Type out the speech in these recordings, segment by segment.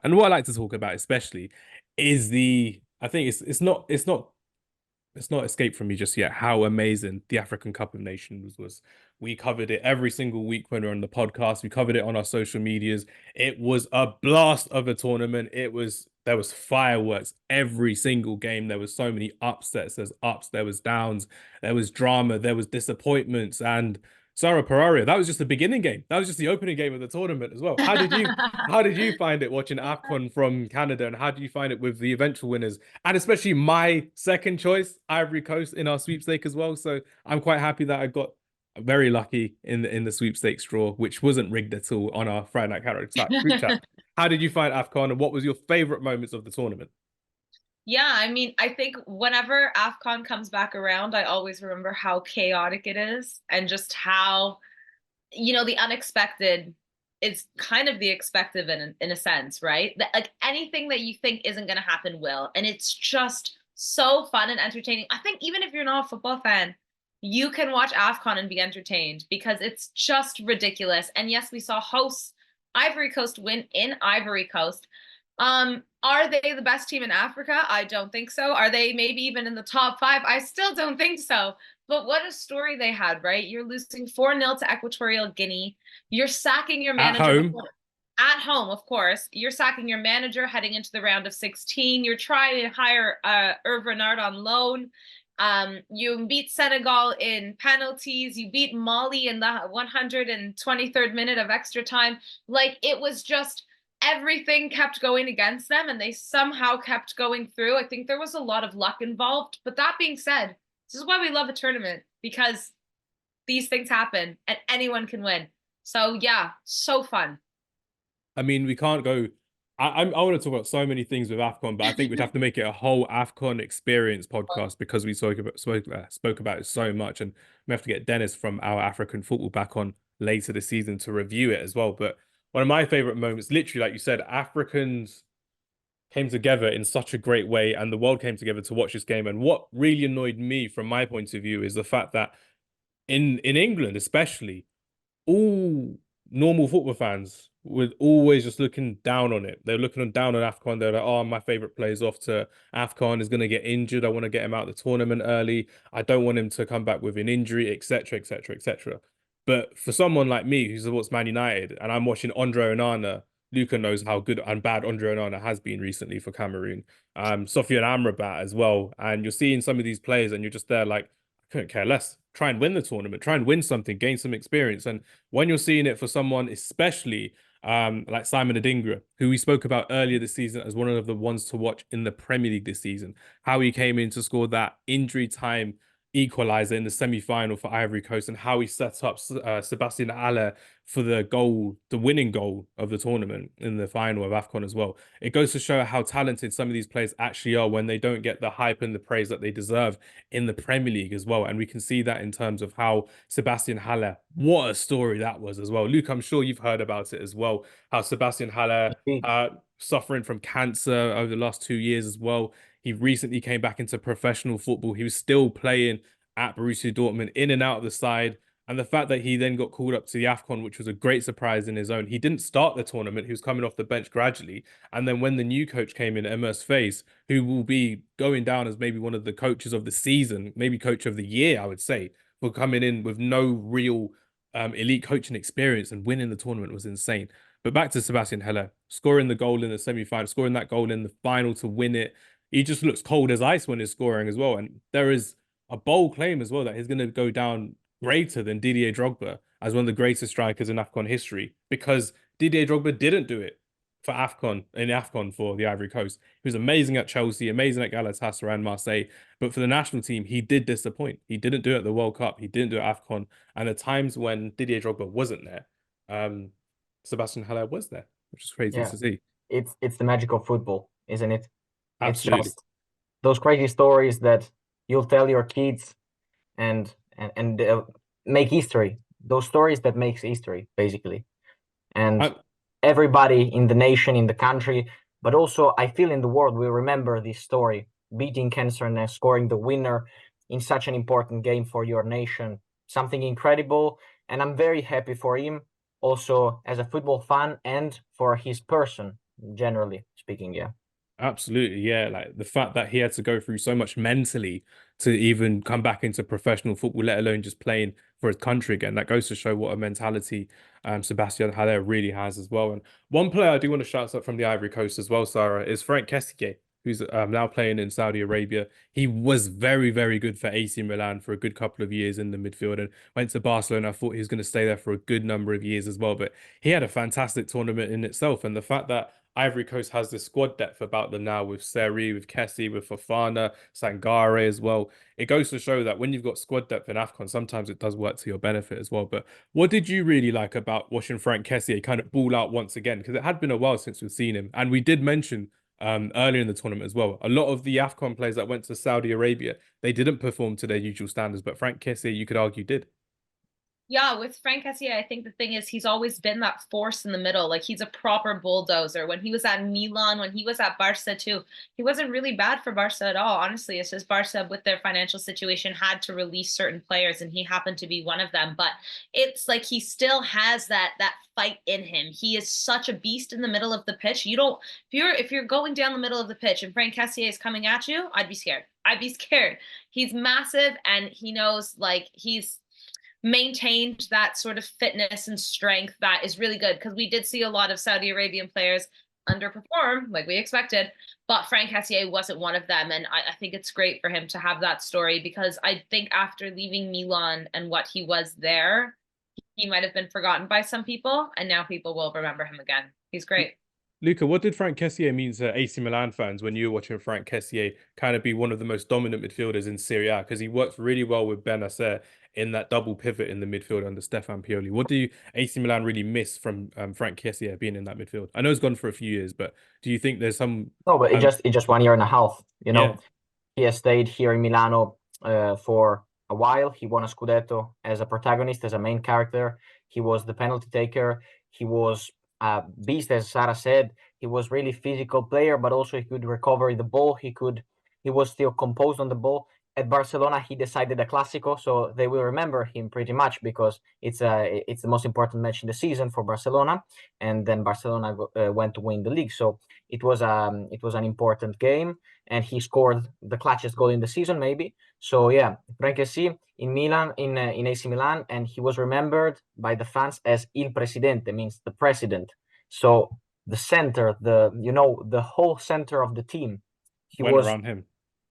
And what I like to talk about especially is I think it's not escaped from me just yet how amazing the African Cup of Nations was. We covered it every single week when we are on the podcast. We covered it on our social medias. It was a blast of a tournament. There was fireworks every single game. There was so many upsets. There's ups, there was downs, there was drama, there was disappointments, and Sarah Pereira, that was just the beginning game. That was just the opening game of the tournament as well. How did you find it watching AFCON from Canada, and how do you find it with the eventual winners? And especially my second choice, Ivory Coast, in our sweepstake as well. So I'm quite happy that I got very lucky in the sweepstakes draw, which wasn't rigged at all on our Friday Night Character group chat. How did you find AFCON, and what was your favorite moments of the tournament? Yeah, I mean, I think whenever AFCON comes back around, I always remember how chaotic it is and just how, the unexpected is kind of the expected in a sense, right? That like anything that you think isn't going to happen will. And it's just so fun and entertaining. I think even if you're not a football fan, you can watch AFCON and be entertained because it's just ridiculous. And yes, we saw hosts Ivory Coast win in Ivory Coast. Are they the best team in Africa? I don't think so. Are they maybe even in the top five? I still don't think so. But what a story they had, right? You're losing 4-0 to Equatorial Guinea. You're sacking your At manager home, before, at home, of course. You're sacking your manager heading into the round of 16. You're trying to hire Hervé Renard on loan. You beat Senegal in penalties. You beat Mali in the 123rd minute of extra time. Like it was just everything kept going against them and they somehow kept going through. I think there was a lot of luck involved. But that being said, this is why we love a tournament because these things happen and anyone can win. So yeah, so fun. I mean, we can't go. I want to talk about so many things with AFCON, but I think we'd have to make it a whole AFCON experience podcast because we spoke about it so much, and we have to get Dennis from our African football back on later this season to review it as well. But one of my favorite moments, literally, like you said, Africans came together in such a great way, and the world came together to watch this game. And what really annoyed me, from my point of view, is the fact that in England, especially, all normal football fans were always just looking down on it. They're looking down on AFCON. They're like, oh, my favorite player's off to AFCON, is going to get injured. I want to get him out of the tournament early. I don't want him to come back with an injury, etc., etc., etc. But for someone like me who supports Man United and I'm watching Andre Onana, Luca knows how good and bad Andre Onana has been recently for Cameroon. Sofiane Amrabat as well. And you're seeing some of these players and you're just there like, I couldn't care less. Try and win the tournament, try and win something, gain some experience. And when you're seeing it for someone, especially like Simon Adingra, who we spoke about earlier this season as one of the ones to watch in the Premier League this season, how he came in to score that injury time equalizer in the semi-final for Ivory Coast, and how he set up Sebastian Haller for the goal, the winning goal of the tournament in the final of AFCON as well. It goes to show how talented some of these players actually are when they don't get the hype and the praise that they deserve in the Premier League as well. And we can see that in terms of how Sebastian Haller, what a story that was as well. Luke, I'm sure you've heard about it as well, how Sebastian Haller suffering from cancer over the last 2 years as well. He recently came back into professional football. He was still playing at Borussia Dortmund, in and out of the side. And the fact that he then got called up to the AFCON, which was a great surprise in his own. He didn't start the tournament. He was coming off the bench gradually. And then when the new coach came in, Emos Face, who will be going down as maybe one of the coaches of the season, maybe coach of the year, I would say, for coming in with no real elite coaching experience and winning the tournament was insane. But back to Sebastian Heller, scoring the goal in the semi-final, scoring that goal in the final to win it. He just looks cold as ice when he's scoring as well. And there is a bold claim as well that he's going to go down greater than Didier Drogba as one of the greatest strikers in AFCON history, because Didier Drogba didn't do it for AFCON for the Ivory Coast. He was amazing at Chelsea, amazing at Galatasaray and Marseille, but for the national team, he did disappoint. He didn't do it at the World Cup. He didn't do it at AFCON. And the times when Didier Drogba wasn't there, Sebastian Haller was there, which is crazy Yeah, to see. it's the magic of football, isn't it? It's Absolutely. just those crazy stories that you'll tell your kids and make history. Those stories that makes history, basically. And I, everybody in the nation, in the country, but also I feel in the world will remember this story, beating cancer and scoring the winner in such an important game for your nation. Something incredible. And I'm very happy for him, also as a football fan and for his person, generally speaking. Yeah. Absolutely, yeah. Like the fact that he had to go through so much mentally to even come back into professional football, let alone just playing for his country again. That goes to show what a mentality Sebastian Haller really has as well. And one player I do want to shout out from the Ivory Coast as well, Sarah, is Frank Kessie, who's now playing in Saudi Arabia. He was very, very good for AC Milan for a good couple of years in the midfield and went to Barcelona. I thought he was going to stay there for a good number of years as well. But he had a fantastic tournament in itself. And the fact that Ivory Coast has the squad depth about them now with Seri, with Kessie, with Fofana, Sangare as well. It goes to show that when you've got squad depth in AFCON, sometimes it does work to your benefit as well. But what did you really like about watching Frank Kessie kind of ball out once again? Because it had been a while since we've seen him. And we did mention earlier in the tournament as well, a lot of the AFCON players that went to Saudi Arabia, they didn't perform to their usual standards, but Frank Kessie, you could argue, did. Yeah, with Frank Kessie, I think the thing is he's always been that force in the middle. Like he's a proper bulldozer. When he was at Milan, when he was at Barca too, he wasn't really bad for Barca at all. Honestly, it's just Barca with their financial situation had to release certain players, and he happened to be one of them. But it's like he still has that fight in him. He is such a beast in the middle of the pitch. You don't if you're going down the middle of the pitch and Frank Kessie is coming at you, I'd be scared. I'd be scared. He's massive and he knows like he's maintained that sort of fitness and strength that is really good because we did see a lot of Saudi Arabian players underperform like we expected, but Frank Kessie wasn't one of them. And I think it's great for him to have that story because I think after leaving Milan and what he was there, he might have been forgotten by some people and now people will remember him again. He's great. Luca, what did Frank Kessie mean to AC Milan fans when you were watching Frank Kessie kind of be one of the most dominant midfielders in Serie A? Because he works really well with Benacer in that double pivot in the midfield under Stefan Pioli. What do AC Milan really miss from Frank Kessie being in that midfield? I know he's gone for a few years, but do you think there's some? No, but it just 1 year and a half. You know, Yeah, he has stayed here in Milano for a while. He won a Scudetto as a protagonist, as a main character. He was the penalty taker. He was a beast, as Sarah said. He was really physical player, but also he could recover the ball. He was still composed on the ball. At Barcelona, he decided a Clásico, so they will remember him pretty much because it's the most important match in the season for Barcelona, and then Barcelona went to win the league. So it was an important game, and he scored the clutchest goal in the season, maybe. So yeah, Frank Kessie in Milan, in AC Milan, and he was remembered by the fans as Il Presidente, means the president. So the center, the whole center of the team. He went was, around him.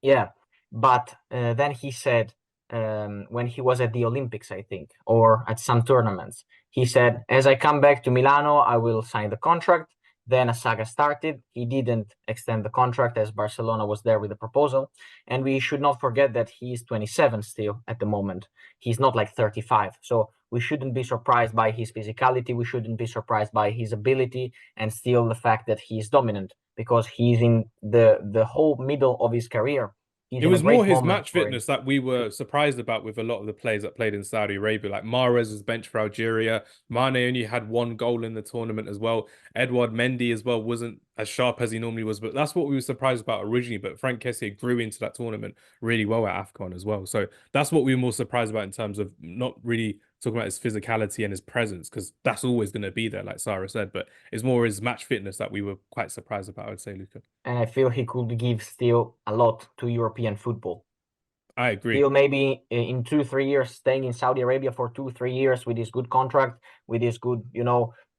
yeah. But then he said, when he was at the Olympics, I think, or at some tournaments, he said, as I come back to Milano, I will sign the contract. Then a saga started. He didn't extend the contract as Barcelona was there with a proposal. And we should not forget that he's 27 still at the moment. He's not like 35. So we shouldn't be surprised by his physicality. We shouldn't be surprised by his ability and still the fact that he's dominant because he's in the whole middle of his career. He's It in a was more great his moment match for him. fitness that we were surprised about with a lot of the players that played in Saudi Arabia. Like Mahrez was benched for Algeria. Mane only had one goal in the tournament as well. Edouard Mendy as well wasn't as sharp as he normally was, but that's what we were surprised about originally. But Frank Kessie grew into that tournament really well at AFCON as well. So that's what we were more surprised about in terms of not really talking about his physicality and his presence, because that's always going to be there, like Sarah said. But it's more his match fitness that we were quite surprised about, I would say, Luca. And I feel he could give still a lot to European football. I agree. Still, maybe in 2-3 years, staying in Saudi Arabia for 2-3 years with this good contract, with this good,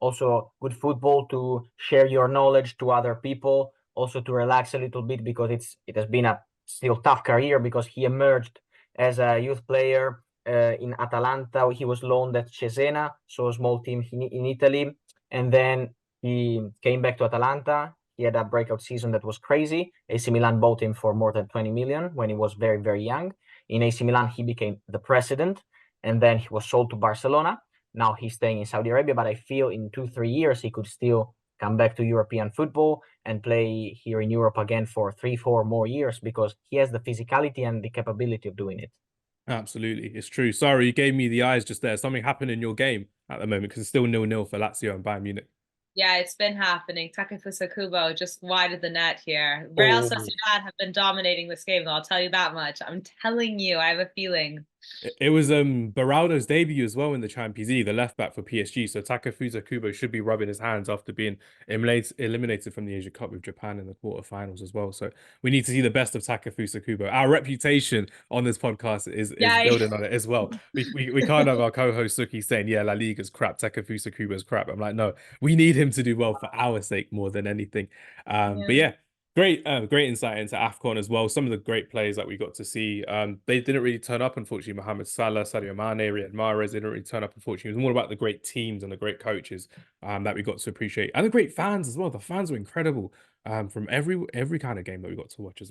also good football to share your knowledge to other people, also to relax a little bit because it has been a still tough career because he emerged as a youth player in Atalanta. He was loaned at Cesena, so a small team in Italy, and then he came back to Atalanta. He had a breakout season that was crazy. AC Milan bought him for more than 20 million when he was very, very young. In AC Milan, he became the president, and then he was sold to Barcelona. Now he's staying in Saudi Arabia, but I feel in 2-3 years he could still come back to European football and play here in Europe again for 3-4 more years because he has the physicality and the capability of doing it. Absolutely, it's true. Sorry, you gave me the eyes just there. Something happened in your game at the moment because it's still 0-0 for Lazio and Bayern Munich. Yeah, it's been happening. Takefusa Kubo just wide of the net here. Real Oh. Sociedad have been dominating this game, though, I'll tell you that much. I'm telling you, I have a feeling. It was Beraldo's debut as well in the Champions League, the left back for PSG. So Takefusa Kubo should be rubbing his hands after being eliminated from the Asia Cup with Japan in the quarterfinals as well. So we need to see the best of Takefusa Kubo. Our reputation on this podcast is Yeah, building on it as well. We can't have our co-host Suki saying, yeah, La Liga's crap, Takefusa Kubo's crap. I'm like, no, we need him to do well for our sake more than anything. But yeah. Great insight into AFCON as well. Some of the great players that we got to see. They didn't really turn up, unfortunately. Mohamed Salah, Sadio Mane, Riyad Mahrez, they didn't really turn up, unfortunately. It was more about the great teams and the great coaches that we got to appreciate. And the great fans as well. The fans were incredible from every kind of game that we got to watch as well.